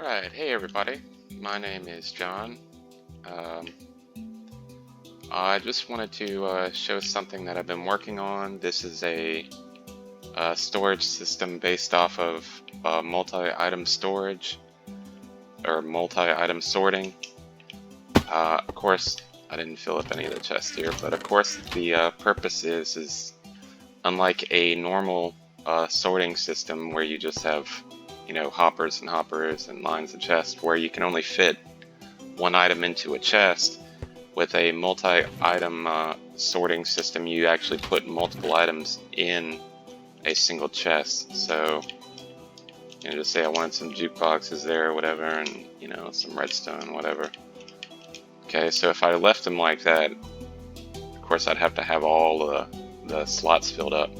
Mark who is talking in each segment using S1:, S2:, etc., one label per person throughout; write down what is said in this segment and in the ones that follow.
S1: Right, hey everybody. My name is John. Um, I just wanted to show something that I've been working on. This is a storage system based off of multi-item storage or multi-item sorting. Of course, I didn't fill up any of the chests here, but of course the purpose is unlike a normal sorting system where you just have, hoppers and hoppers and lines of chests where you can only fit one item into a chest. With a multi-item sorting system, you actually put multiple items in a single chest. So, just say I wanted some jukeboxes there or whatever, and, some redstone, whatever. Okay, so if I left them like that, of course I'd have to have all the slots filled up.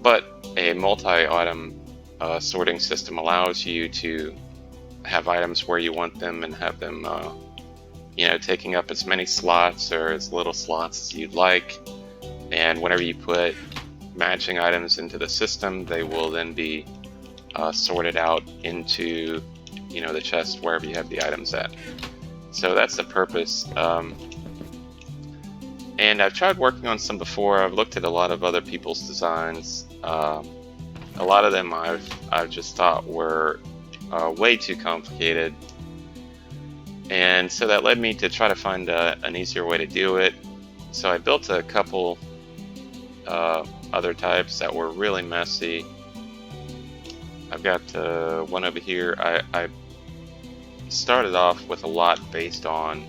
S1: But a multi-item sorting system allows you to have items where you want them and have them taking up as many slots or as little slots as you'd like. And whenever you put matching items into the system, they will then be sorted out into, the chest wherever you have the items at. So that's the purpose. And I've tried working on some before. I've looked at a lot of other people's designs. A lot of them I've just thought were way too complicated. And so that led me to try to find an easier way to do it. So I built a couple other types that were really messy. I've got one over here. I started off with a lot based on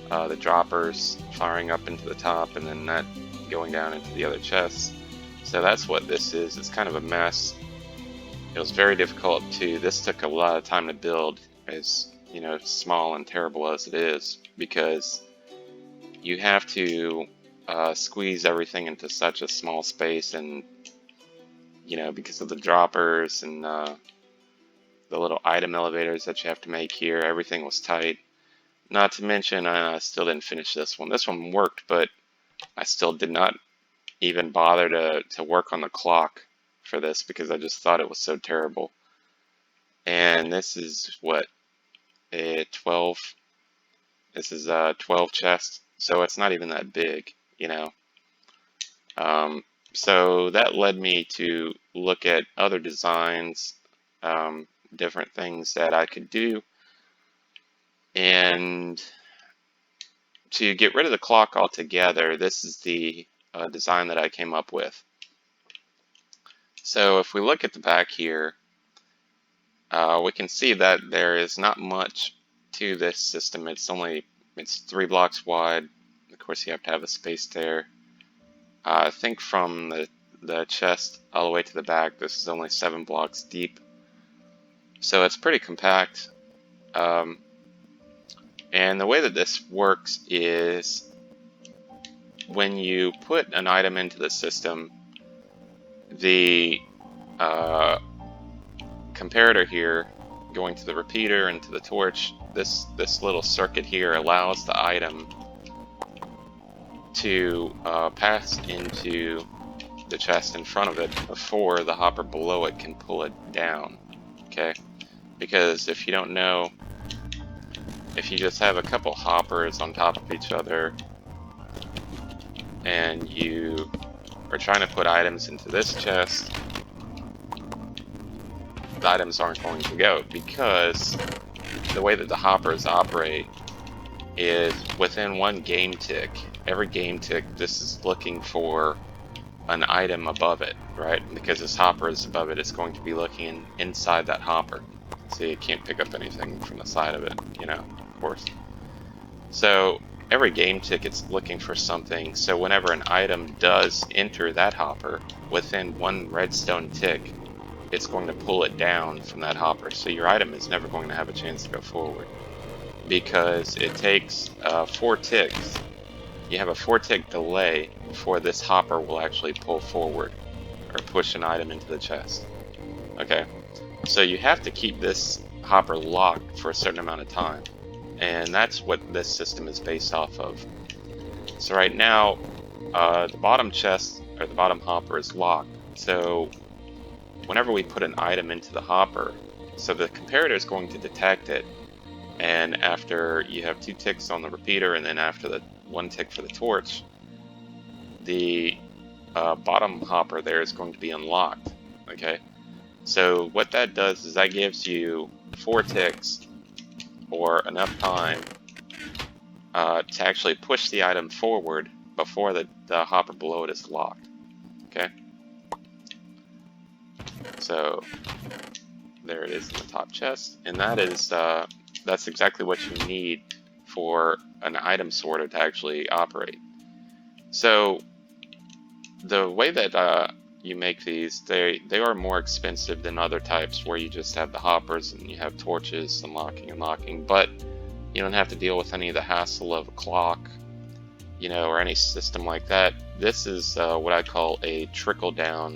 S1: the droppers firing up into the top and then that going down into the other chests. So that's what this is. It's kind of a mess. It was very difficult this took a lot of time to build, as small and terrible as it is, because you have to squeeze everything into such a small space, and because of the droppers and the little item elevators that you have to make here, everything was tight. Not to mention, I still didn't finish this one. This one worked, but I still did not even bother to work on the clock for this because I just thought it was so terrible. And this is what, a 12. This is 12 chests, so it's not even that big, So that led me to look at other designs, different things that I could do, and to get rid of the clock altogether, this is the design that I came up with. So if we look at the back here, we can see that there is not much to this system. It's 3 blocks wide. Of course, you have to have a space there. I think from the chest all the way to the back, this is only 7 blocks deep. So it's pretty compact. And the way that this works is when you put an item into the system, the comparator here going to the repeater and to the torch, this little circuit here allows the item to pass into the chest in front of it before the hopper below it can pull it down. Okay, because if you don't know, if you just have a couple hoppers on top of each other and you are trying to put items into this chest, the items aren't going to go, because the way that the hoppers operate is within one game tick. Every game tick, this is looking for an item above it, right? Because this hopper is above it, it's going to be looking inside that hopper. See, it can't pick up anything from the side of it, of course. So every game tick, it's looking for something. So whenever an item does enter that hopper, within one redstone tick, it's going to pull it down from that hopper. So your item is never going to have a chance to go forward, because it takes 4 ticks. You have a 4-tick delay before this hopper will actually pull forward or push an item into the chest. Okay, so you have to keep this hopper locked for a certain amount of time, and that's what this system is based off of. So right now, the bottom chest, or the bottom hopper, is locked. So whenever we put an item into the hopper, So the comparator is going to detect it, and after you have 2 ticks on the repeater, and then after the 1 tick for the torch, the bottom hopper there is going to be unlocked. Okay, so what that does is that gives you 4 ticks, or enough time to actually push the item forward before the hopper below it is locked. Okay, so there it is in the top chest, and that is that's exactly what you need for an item sorter to actually operate. So the way that you make these, they are more expensive than other types where you just have the hoppers and you have torches unlocking and locking, but you don't have to deal with any of the hassle of a clock, you know, or any system like that. This is what I call a trickle down.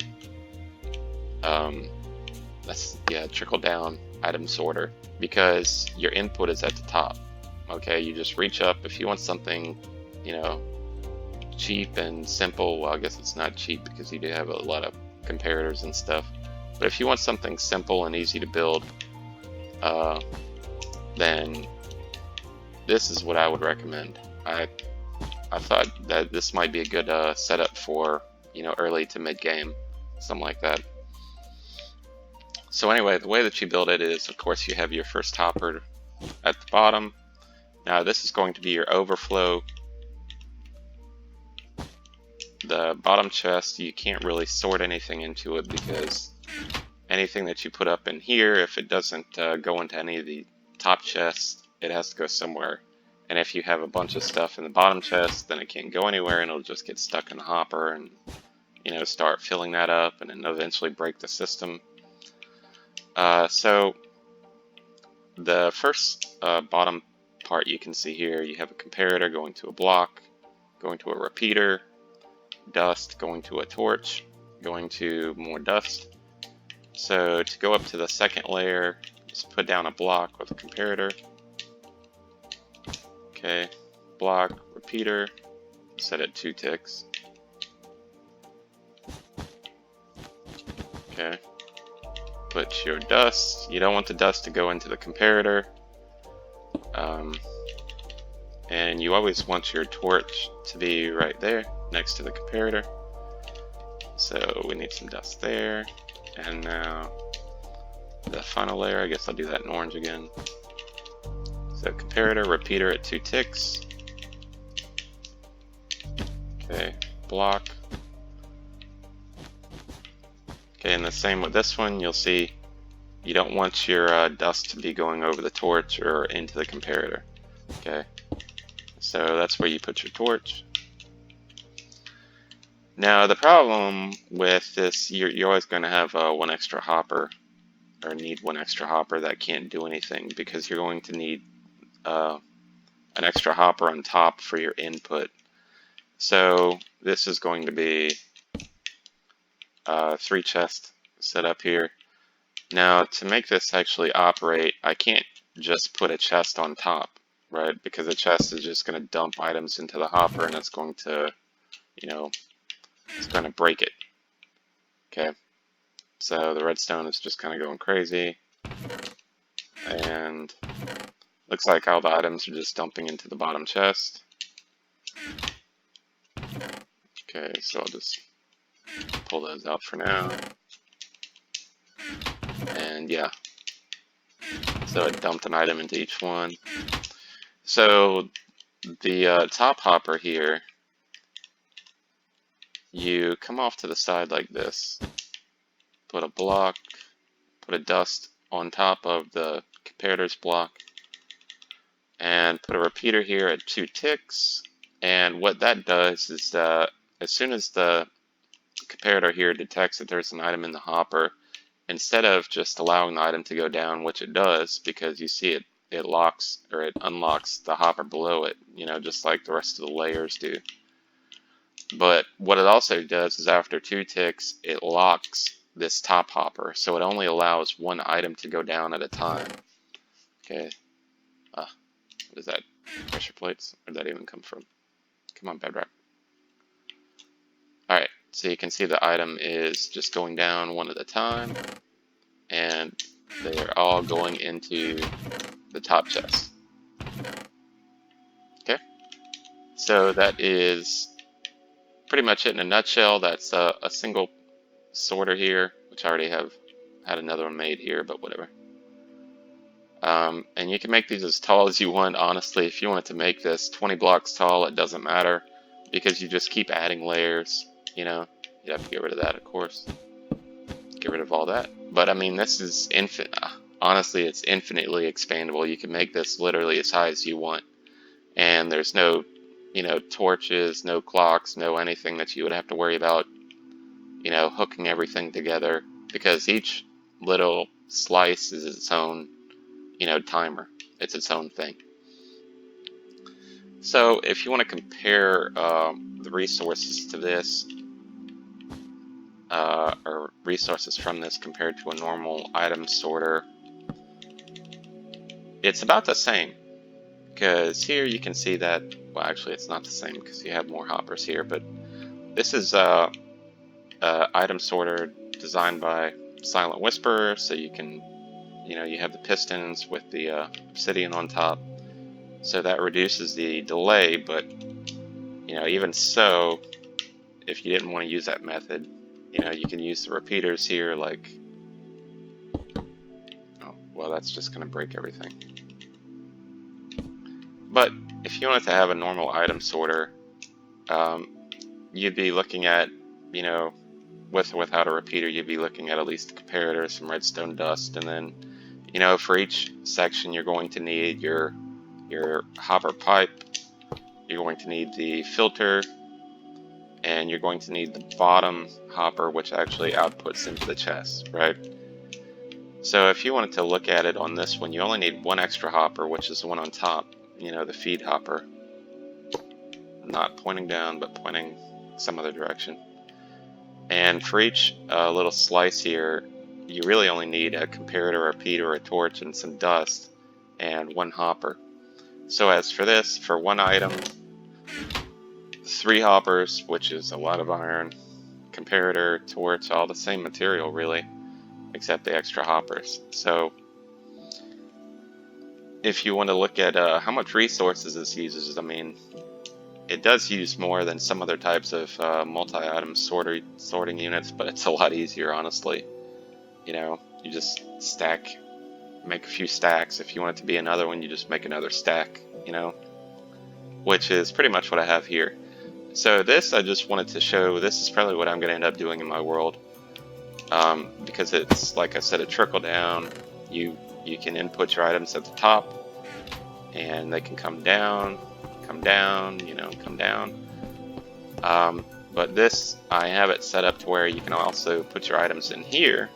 S1: Trickle down item sorter, because your input is at the top. Okay, you just reach up. If you want something, you know, cheap and simple, well, I guess it's not cheap because you do have a lot of comparators and stuff. But if you want something simple and easy to build, then this is what I would recommend. I thought that this might be a good setup for, you know, early to mid game, something like that. So anyway, the way that you build it is, of course, you have your first hopper at the bottom. Now this is going to be your overflow. The bottom chest, you can't really sort anything into it, because anything that you put up in here, if it doesn't go into any of the top chests, it has to go somewhere. And if you have a bunch of stuff in the bottom chest, then it can't go anywhere, and it'll just get stuck in the hopper and, you know, start filling that up, and then eventually break the system. So the first bottom part you can see here, you have a comparator going to a block, going to a repeater, dust going to a torch, going to more dust. So to go up to the second layer, just put down a block with a comparator. Okay, block, repeater, set it 2 ticks. Okay. Put your dust. You don't want the dust to go into the comparator. And you always want your torch to be right there next to the comparator. So we need some dust there. And now the final layer, I guess I'll do that in orange again. So comparator, repeater at 2 ticks. Okay, block. Okay, and the same with this one, you'll see you don't want your dust to be going over the torch or into the comparator. Okay, so that's where you put your torch. Now the problem with this, you're always going to have one extra hopper, or need one extra hopper that can't do anything, because you're going to need an extra hopper on top for your input. So this is going to be 3 chests set up here. Now to make this actually operate, I can't just put a chest on top, right? Because a chest is just going to dump items into the hopper, and it's going to, you know, it's going to break it. Okay, so the redstone is just kind of going crazy, and looks like all the items are just dumping into the bottom chest. Okay, so I'll just pull those out for now. And yeah, so it dumped an item into each one. So the top hopper here, you come off to the side like this, put a block, put a dust on top of the comparator's block, and put a repeater here at 2 ticks. And what that does is as soon as the comparator here detects that there's an item in the hopper, instead of just allowing the item to go down, which it does, because you see it locks, or it unlocks the hopper below it, you know, just like the rest of the layers do. But what it also does is after 2 ticks, it locks this top hopper, so it only allows 1 item to go down at a time. Okay. What is that? Pressure plates? Where did that even come from? Come on, Bedrock. Alright, so you can see the item is just going down 1 at a time, and They're all going into the top chest. Okay, so that is pretty much it in a nutshell. That's a single sorter here, which I already have had another one made here, but whatever. And you can make these as tall as you want. Honestly, if you wanted to make this 20 blocks tall, it doesn't matter because you just keep adding layers. You know, you have to get rid of that, of course. Get rid of all that. But I mean, this is infinite. Honestly, it's infinitely expandable. You can make this literally as high as you want, and there's no, torches, no clocks, no anything that you would have to worry about, hooking everything together because each little slice is its own timer. It's its own thing. So if you want to compare the resources to this, or resources from this compared to a normal item sorter, it's about the same. Because here you can see that, well, actually it's not the same because you have more hoppers here, but this is item sorter designed by Silent Whisperer, so you can, you have the pistons with the obsidian on top. So that reduces the delay, but even so, if you didn't want to use that method, you can use the repeaters here, like, oh, well, that's just going to break everything. But if you wanted to have a normal item sorter, you'd be looking at, with or without a repeater, you'd be looking at least a comparator, some redstone dust, and then, for each section, you're going to need your hopper pipe, you're going to need the filter, and you're going to need the bottom hopper, which actually outputs into the chest, right? So if you wanted to look at it on this one, you only need one extra hopper, which is the one on top, the feed hopper. Not pointing down, but pointing some other direction. And for each little slice here, you really only need a comparator, a repeater, a torch, and some dust, and one hopper. So as for this, for one item, 3 hoppers, which is a lot of iron, comparator, torch, all the same material really, except the extra hoppers. So if you want to look at how much resources this uses, I mean, it does use more than some other types of multi-item sorting units, but it's a lot easier, honestly. You just make a few stacks. If you want it to be another one, you just make another stack, which is pretty much what I have here. So this, I just wanted to show, this is probably what I'm going to end up doing in my world, because it's, like I said, a trickle down. You can input your items at the top, and they can come down, come down. But this, I have it set up to where you can also put your items in here.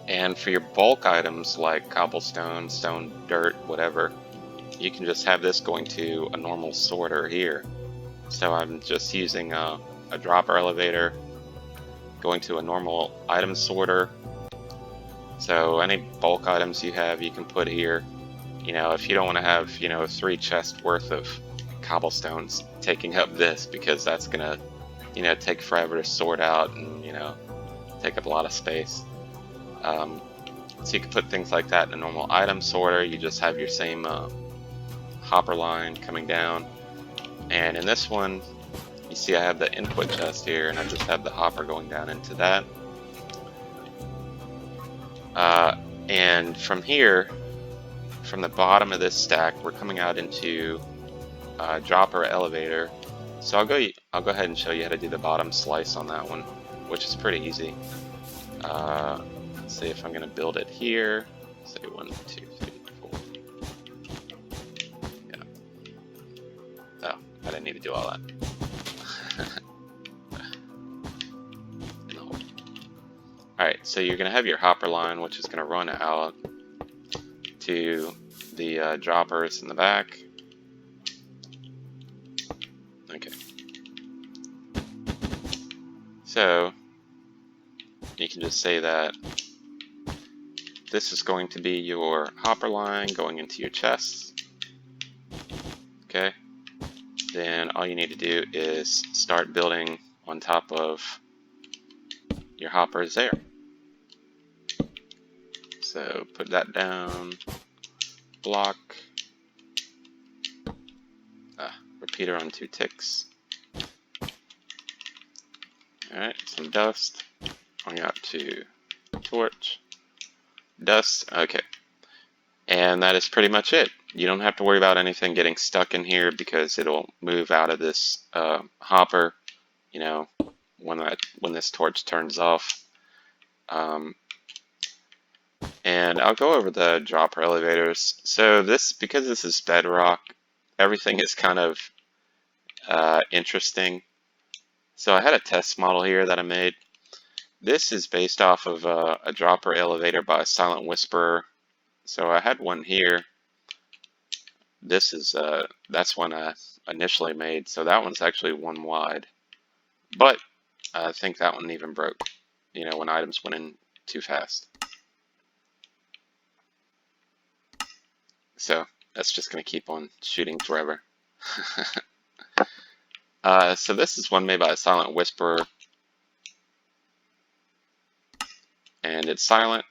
S1: And for your bulk items like cobblestone, stone, dirt, whatever, you can just have this going to a normal sorter here. So I'm just using a dropper elevator, going to a normal item sorter. So any bulk items you have, you can put here. If you don't want to have, 3 chests worth of cobblestones taking up this, because that's gonna, take forever to sort out and, take up a lot of space. So you can put things like that in a normal item sorter. You just have your same hopper line coming down. And in this one, you see I have the input chest here, and I just have the hopper going down into that. And from here, from the bottom of this stack, we're coming out into dropper elevator. So I'll go ahead and show you how to do the bottom slice on that one, which is pretty easy. Let's see if I'm going to build it here. Say 1, 2, 3, 4. Yeah. Oh, I didn't need to do all that. Alright, so you're going to have your hopper line, which is going to run out to the droppers in the back. Okay. So you can just say that this is going to be your hopper line going into your chests. Okay. Then all you need to do is start building on top of your hoppers there. So put that down, block, repeater on 2 ticks. Alright, some dust, going out to torch, dust, okay. And that is pretty much it. You don't have to worry about anything getting stuck in here because it'll move out of this hopper, you know, when this torch turns off. And I'll go over the dropper elevators. So because this is Bedrock, everything is kind of interesting. So I had a test model here that I made. This is based off of a dropper elevator by Silent Whisperer. So I had one here. This is that's one I initially made. So that one's actually 1 wide. But I think that one even broke, you know, when items went in too fast. So that's just going to keep on shooting forever. So this is one made by a Silent Whisperer. And it's silent.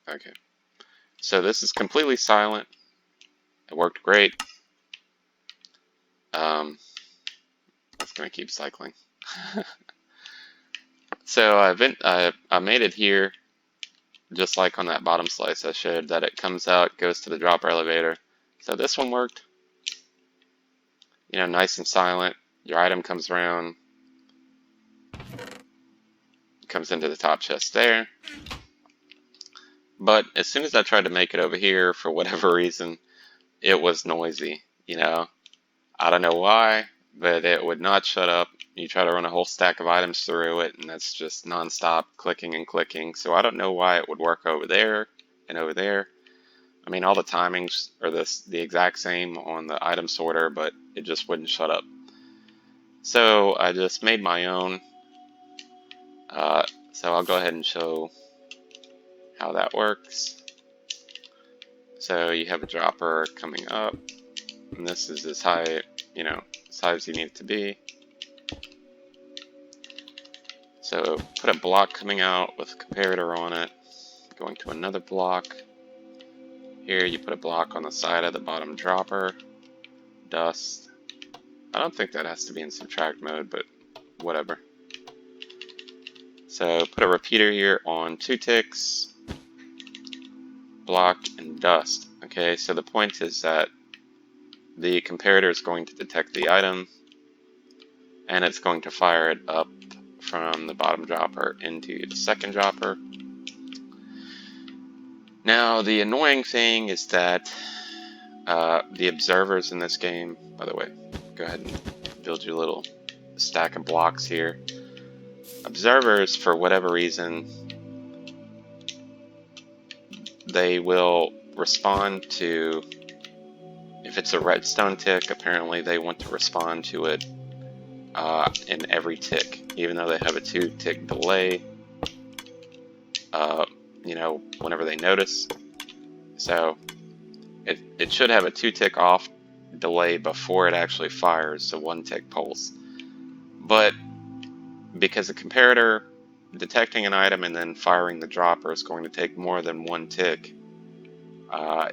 S1: Okay. So this is completely silent. It worked great. That's going to keep cycling. So I made it here, just like on that bottom slice I showed, that it comes out, goes to the dropper elevator. So this one worked. You know, nice and silent. Your item comes around, comes into the top chest there. But as soon as I tried to make it over here, for whatever reason, it was noisy, you know. I don't know why, but it would not shut up. You try to run a whole stack of items through it, and that's just non-stop clicking and clicking. So I don't know why it would work over there and over there. I mean, all the timings are the exact same on the item sorter, but it just wouldn't shut up. So I just made my own. So I'll go ahead and show how that works. So you have a dropper coming up, and this is as high, you know, as high as you need it to be. So put a block coming out with a comparator on it, going to another block. Here you put a block on the side of the bottom dropper, dust. I don't think that has to be in subtract mode, but whatever. So put a repeater here on 2 ticks, block, and dust. Okay, so the point is that the comparator is going to detect the item, and it's going to fire it up from the bottom dropper into the second dropper. Now, the annoying thing is that the observers in this game, by the way, go ahead and build your little stack of blocks here. Observers, for whatever reason, they will respond to, if it's a redstone tick, apparently they want to respond to it in every tick, even though they have a 2-tick delay, you know, whenever they notice. So it should have a 2-tick off delay before it actually fires, so 1-tick pulse. But because the comparator detecting an item and then firing the dropper is going to take more than 1 tick,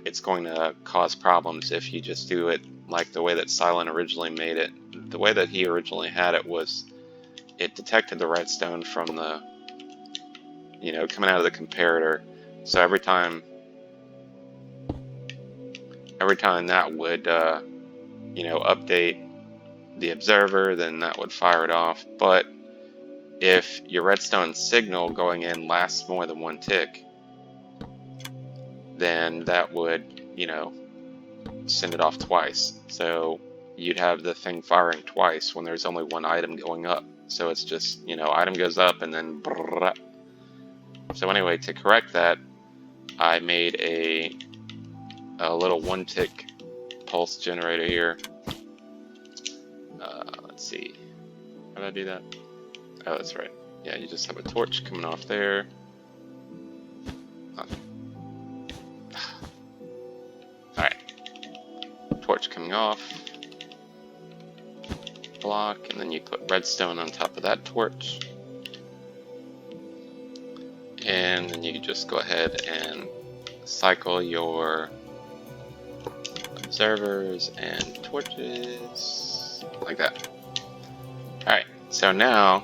S1: it's going to cause problems if you just do it like the way that Silent originally made it. The way that he originally had it was it detected the redstone from the, you know, coming out of the comparator. So every time that would, you know, update the observer, then that would fire it off. But if your redstone signal going in lasts more than 1 tick, then that would, you know, send it off twice. So you'd have the thing firing twice when there's only 1 item going up. So it's just, you know, item goes up and then brrrr. So anyway, to correct that, I made a little 1-tick pulse generator here. Let's see, how did I do that? Oh, that's right. Yeah, you just have a torch coming off there. Alright. Torch coming off. Block, and then you put redstone on top of that torch. then you just go ahead and cycle your observers and torches like that. Alright, so now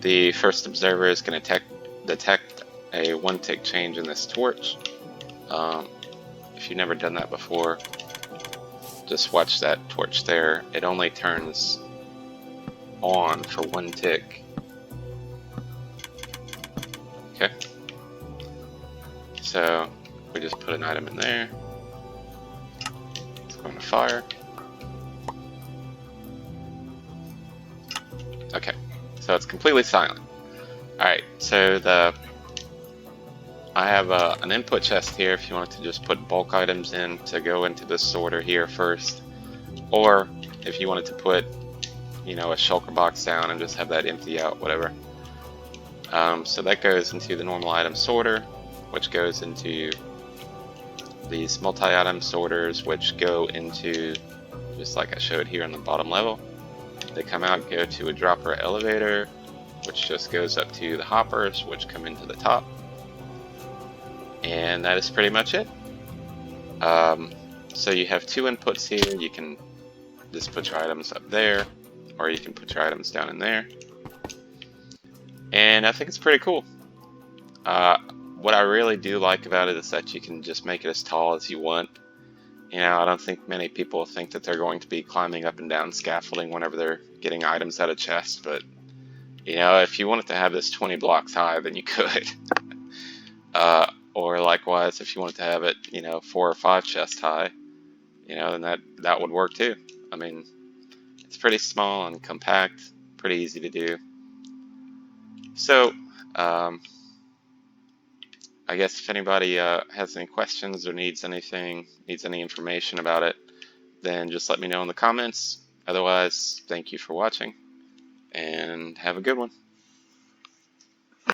S1: the first observer is going to detect a 1 tick change in this torch. If you've never done that before, just watch that torch there. It only turns on for 1 tick. Okay. So we just put an item in there. It's going to fire. Okay. So it's completely silent. Alright, so I have an input chest here if you want to just put bulk items in to go into this sorter here first. Or if you wanted to put, you know, a shulker box down and just have that empty out, whatever. So that goes into the normal item sorter, which goes into these multi-item sorters, which go into, just like I showed here on the bottom level. They come out, go to a dropper elevator, which just goes up to the hoppers, which come into the top. And that is pretty much it. So you have 2 inputs here. You can just put your items up there, or you can put your items down in there. And I think it's pretty cool. What I really do like about it is that you can just make it as tall as you want. You know, I don't think many people think that they're going to be climbing up and down scaffolding whenever they're getting items out of chests, but you know, if you wanted to have this 20 blocks high, then you could. Or likewise, if you wanted to have it, you know, 4 or 5 chests high, you know, then that would work too. I mean, it's pretty small and compact, pretty easy to do. So, I guess if anybody has any questions or needs any information about it, then just let me know in the comments. Otherwise, thank you for watching, and have a good one.